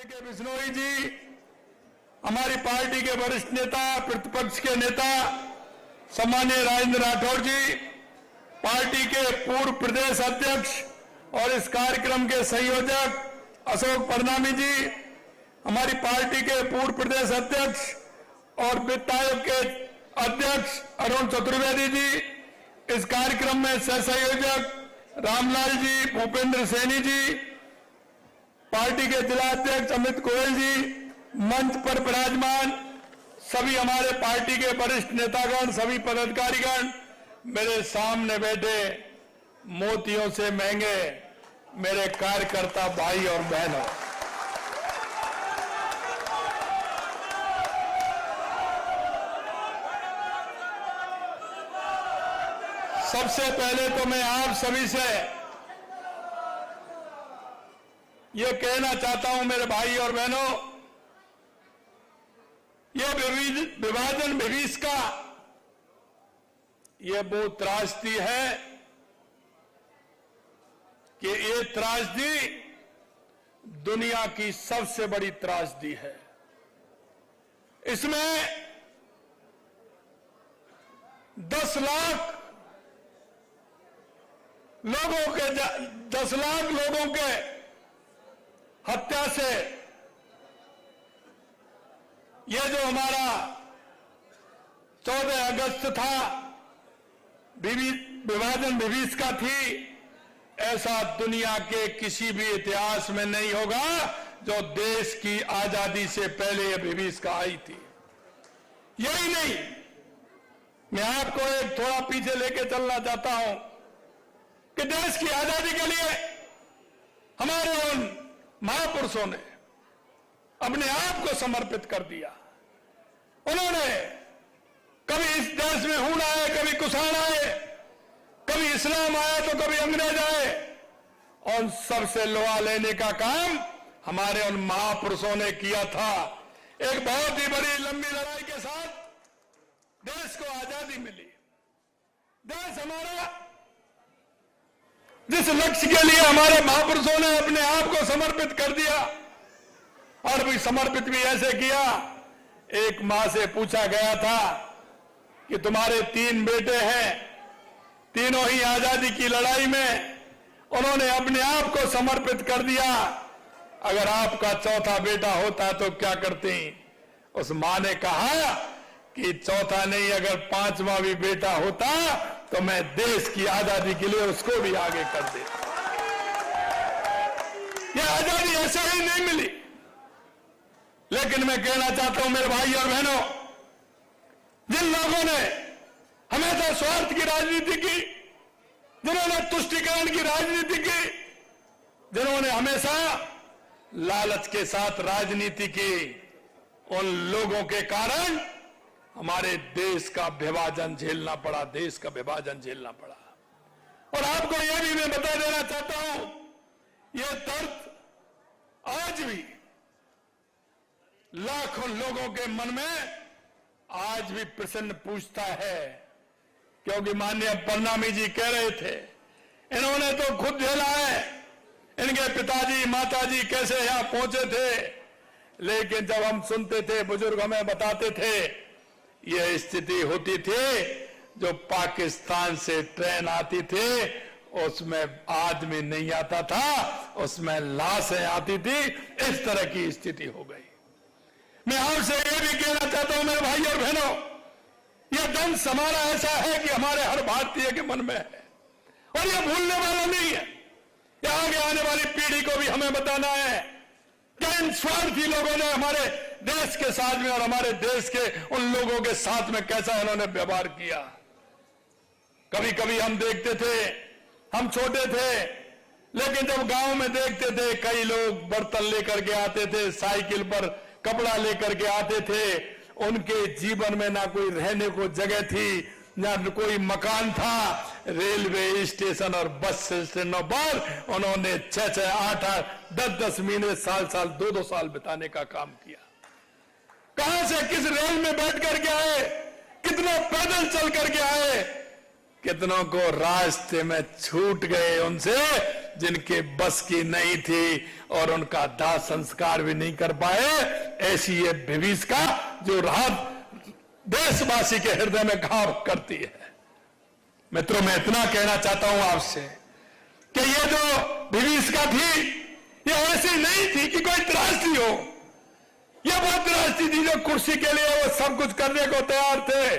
के बिश्नोई जी, हमारी पार्टी के वरिष्ठ नेता, प्रतिपक्ष के नेता सम्मानीय राजेंद्र राठौर जी, पार्टी के पूर्व प्रदेश अध्यक्ष और इस कार्यक्रम के संयोजक अशोक परनामी जी, हमारी पार्टी के पूर्व प्रदेश अध्यक्ष और वित्त आयोग के अध्यक्ष अरुण चतुर्वेदी जी, इस कार्यक्रम में सह संयोजक रामलाल जी, भूपेंद्र सैनी जी, पार्टी के जिला अध्यक्ष अमित गोयल जी, मंच पर विराजमान सभी हमारे पार्टी के वरिष्ठ नेतागण, सभी पदाधिकारीगण, मेरे सामने बैठे मोतियों से महंगे मेरे कार्यकर्ता भाई और बहनों, सबसे पहले तो मैं आप सभी से ये कहना चाहता हूं मेरे भाई और बहनों, ये विभाजन विभीषिका ये वो त्रासदी है कि ये त्रासदी दुनिया की सबसे बड़ी त्रासदी है। इसमें 10 लाख लोगों के हत्या से ये जो हमारा 14 अगस्त था, विभाजन विभीषिका थी, ऐसा दुनिया के किसी भी इतिहास में नहीं होगा जो देश की आजादी से पहले यह विभीषिका आई थी। यही नहीं, मैं आपको एक थोड़ा पीछे लेके चलना चाहता हूं कि देश की आजादी के लिए हमारे उन महापुरुषों ने अपने आप को समर्पित कर दिया। उन्होंने कभी इस देश में हूण आए, कभी कुषाण आए, कभी इस्लाम आया तो कभी अंग्रेज आए, और सबसे लोहा लेने का काम हमारे उन महापुरुषों ने किया था। एक बहुत ही बड़ी लंबी लड़ाई के साथ देश को आजादी मिली। देश हमारा जिस लक्ष्य के लिए हमारे महापुरुषों ने अपने आप को समर्पित कर दिया, और भी समर्पित भी ऐसे किया, एक मां से पूछा गया था कि तुम्हारे 3 बेटे हैं, तीनों ही आजादी की लड़ाई में उन्होंने अपने आप को समर्पित कर दिया, अगर आपका चौथा बेटा होता तो क्या करती? उस मां ने कहा कि चौथा नहीं, अगर 5वां भी बेटा होता तो मैं देश की आजादी के लिए उसको भी आगे कर देता। यह आजादी ऐसे ही नहीं मिली। लेकिन मैं कहना चाहता हूं मेरे भाई और बहनों, जिन लोगों ने हमेशा स्वार्थ की राजनीति की, जिन्होंने तुष्टीकरण की राजनीति की, जिन्होंने हमेशा लालच के साथ राजनीति की, उन लोगों के कारण हमारे देश का विभाजन झेलना पड़ा, देश का विभाजन झेलना पड़ा। और आपको यह भी मैं बता देना चाहता हूं, यह दर्द आज भी लाखों लोगों के मन में आज भी प्रश्न पूछता है, क्योंकि माननीय परनामी जी कह रहे थे, इन्होंने तो खुद झेला है, इनके पिताजी माताजी कैसे यहां पहुंचे थे। लेकिन जब हम सुनते थे, बुजुर्ग हमें बताते थे, यह स्थिति होती थी, जो पाकिस्तान से ट्रेन आती थी उसमें आदमी नहीं आता था, उसमें लाशें आती थी, इस तरह की स्थिति हो गई। मैं आपसे यह भी कहना चाहता हूं मेरे भाई और बहनों, यह दंश हमारा ऐसा है कि हमारे हर भारतीय के मन में है, और यह भूलने वाला नहीं है। यह आगे आने वाली पीढ़ी को भी हमें बताना है कि इन स्वार्थी लोगों ने हमारे देश के साथ में और हमारे देश के उन लोगों के साथ में कैसा उन्होंने व्यवहार किया। कभी कभी हम देखते थे, हम छोटे थे, लेकिन जब गांव में देखते थे, कई लोग बर्तन लेकर के आते थे, साइकिल पर कपड़ा लेकर के आते थे, उनके जीवन में ना कोई रहने को जगह थी, ना कोई मकान था। रेलवे स्टेशन और बस स्टेशनों पर उन्होंने 6-6, 8-8, 10-10 महीने, साल-साल, 2-2 साल बिताने का काम किया। कहां से किस रेल में बैठ करके आए, कितने पैदल चल करके आए, कितनों को रास्ते में छूट गए, उनसे जिनके बस की नहीं थी और उनका दाह संस्कार भी नहीं कर पाए। ऐसी ये विभीषिका जो रात देशवासी के हृदय में घाव करती है। मित्रों, मैं इतना कहना चाहता हूं आपसे कि ये जो विभीषिका थी, ये ऐसी नहीं थी कि कोई त्रासदी हो। ये वो त्रासदी थी जो कुर्सी के लिए वो सब कुछ करने को तैयार थे।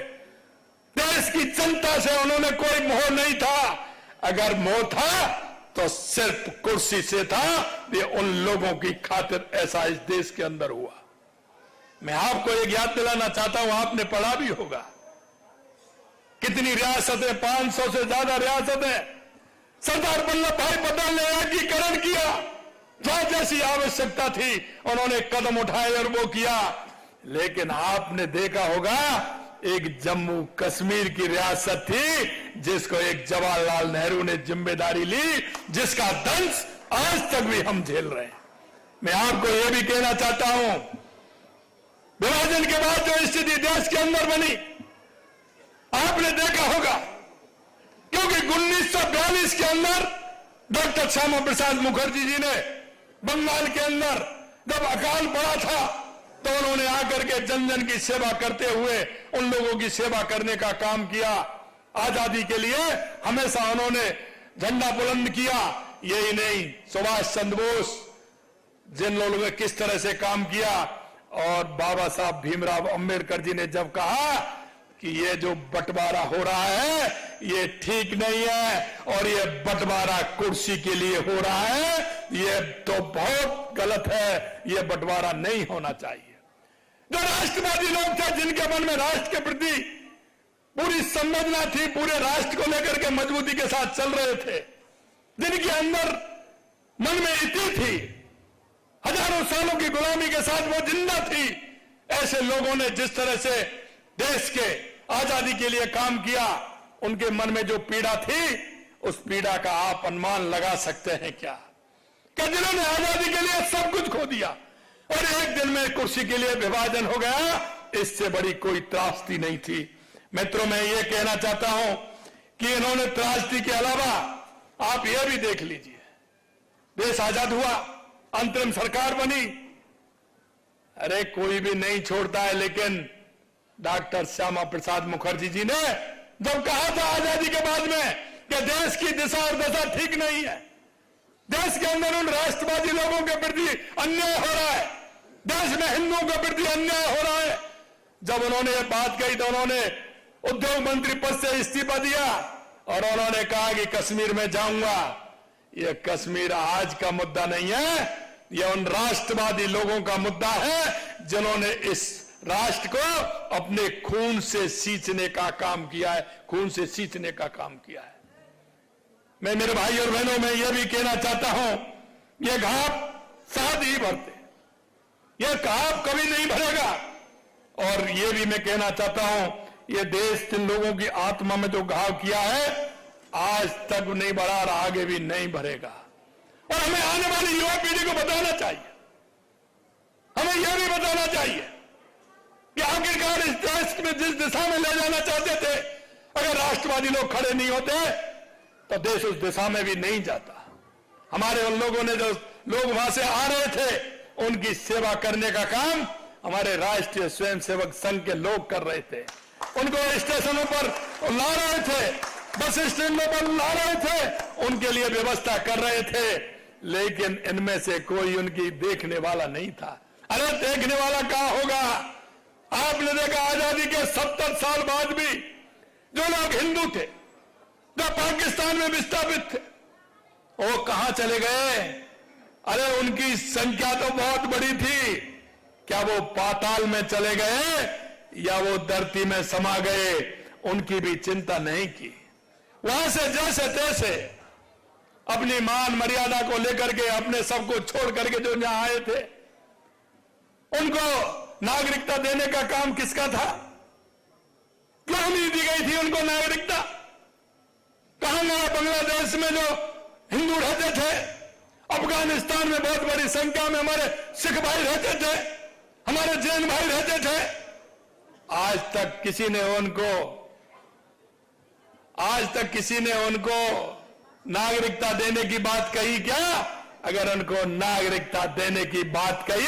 देश की जनता से उन्होंने कोई मोह नहीं था। अगर मोह था तो सिर्फ कुर्सी से था। ये उन लोगों की खातिर ऐसा इस देश के अंदर हुआ। मैं आपको एक याद दिलाना चाहता हूं, आपने पढ़ा भी होगा कितनी रियासतें, 500 से ज्यादा रियासतें सरदार वल्लभ भाई पटेल ने एकीकरण किया। जहां जैसी आवश्यकता थी उन्होंने कदम उठाए और वो किया। लेकिन आपने देखा होगा एक जम्मू कश्मीर की रियासत थी जिसको एक जवाहरलाल नेहरू ने जिम्मेदारी ली, जिसका दंश आज तक भी हम झेल रहे हैं। मैं आपको यह भी कहना चाहता हूं, विभाजन के बाद जो स्थिति देश के अंदर बनी, आपने देखा होगा, क्योंकि 1942 के अंदर डॉक्टर श्यामा प्रसाद मुखर्जी जी ने बंगाल के अंदर जब अकाल पड़ा था तो उन्होंने आकर के जन जन की सेवा करते हुए उन लोगों की सेवा करने का काम किया। आजादी के लिए हमेशा उन्होंने झंडा बुलंद किया। यही नहीं, सुभाष चंद्र बोस जिन लोगों ने किस तरह से काम किया, और बाबा साहब भीमराव अंबेडकर जी ने जब कहा कि ये जो बंटवारा हो रहा है ये ठीक नहीं है और ये बंटवारा कुर्सी के लिए हो रहा है, ये तो बहुत गलत है, ये बंटवारा नहीं होना चाहिए। जो राष्ट्रवादी लोग थे, जिनके मन में राष्ट्र के प्रति पूरी संवेदना थी, पूरे राष्ट्र को लेकर के मजबूती के साथ चल रहे थे, जिनके अंदर मन में इति थी, हजारों सालों की गुलामी के साथ वो जिंदा थी, ऐसे लोगों ने जिस तरह से देश के आजादी के लिए काम किया, उनके मन में जो पीड़ा थी, उस पीड़ा का आप अनुमान लगा सकते हैं क्या? कि जिन्होंने आजादी के लिए सब कुछ खो दिया और एक दिन में कुर्सी के लिए विभाजन हो गया, इससे बड़ी कोई त्रासदी नहीं थी। मित्रों, मैं ये कहना चाहता हूं कि इन्होंने त्रासदी के अलावा आप ये भी देख लीजिए, देश आजाद हुआ, अंतरिम सरकार बनी, अरे कोई भी नहीं छोड़ता है, लेकिन डॉक्टर श्यामा प्रसाद मुखर्जी जी ने जब कहा था आजादी के बाद में कि देश की दिशा और दशा ठीक नहीं है, देश के अंदर उन राष्ट्रवादी लोगों के प्रति अन्याय हो रहा है, देश में हिंदुओं के प्रति अन्याय हो रहा है, जब उन्होंने ये बात कही तो उन्होंने उद्योग मंत्री पद से इस्तीफा दिया और उन्होंने कहा कि कश्मीर में जाऊंगा। यह कश्मीर आज का मुद्दा नहीं है, यह उन राष्ट्रवादी लोगों का मुद्दा है जिन्होंने इस राष्ट्र को अपने खून से सींचने का काम किया है, खून से सींचने का काम किया है। मैं मेरे भाई और बहनों में यह भी कहना चाहता हूं, यह घाव साथ ही भरते, यह घाव कभी नहीं भरेगा। और यह भी मैं कहना चाहता हूं, यह देश जिन लोगों की आत्मा में जो घाव किया है, आज तक नहीं भरा और आगे भी नहीं भरेगा। और हमें आने वाली युवा पीढ़ी को बताना चाहिए, हमें यह भी बताना चाहिए कि आखिरकार इस देश में जिस दिशा में ले जाना चाहते थे, अगर राष्ट्रवादी लोग खड़े नहीं होते तो देश उस दिशा में भी नहीं जाता। हमारे उन लोगों ने, जो लोग वहां से आ रहे थे, उनकी सेवा करने का काम हमारे राष्ट्रीय स्वयंसेवक संघ के लोग कर रहे थे। उनको स्टेशनों पर ला रहे थे, बस स्टैंडों पर ला रहे थे, उनके लिए व्यवस्था कर रहे थे, लेकिन इनमें से कोई उनकी देखने वाला नहीं था। अरे देखने वाला कहां होगा? आपने देखा आजादी के 70 साल बाद भी जो लोग हिंदू थे, जो पाकिस्तान में विस्थापित थे, वो कहां चले गए? अरे उनकी संख्या तो बहुत बड़ी थी, क्या वो पाताल में चले गए या वो धरती में समा गए? उनकी भी चिंता नहीं की। वहां से जैसे तैसे अपनी मान मर्यादा को लेकर के, अपने सबको छोड़ करके जो यहां आए थे, उनको नागरिकता देने का काम किसका था? क्यों नहीं दी गई थी उनको नागरिकता? कहां गया बांग्लादेश में जो हिंदू रहते थे, अफगानिस्तान में बहुत बड़ी संख्या में हमारे सिख भाई रहते थे, हमारे जैन भाई रहते थे, आज तक किसी ने उनको नागरिकता देने की बात कही क्या? अगर उनको नागरिकता देने की बात कही।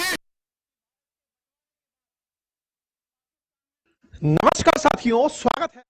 नमस्कार साथियों, स्वागत है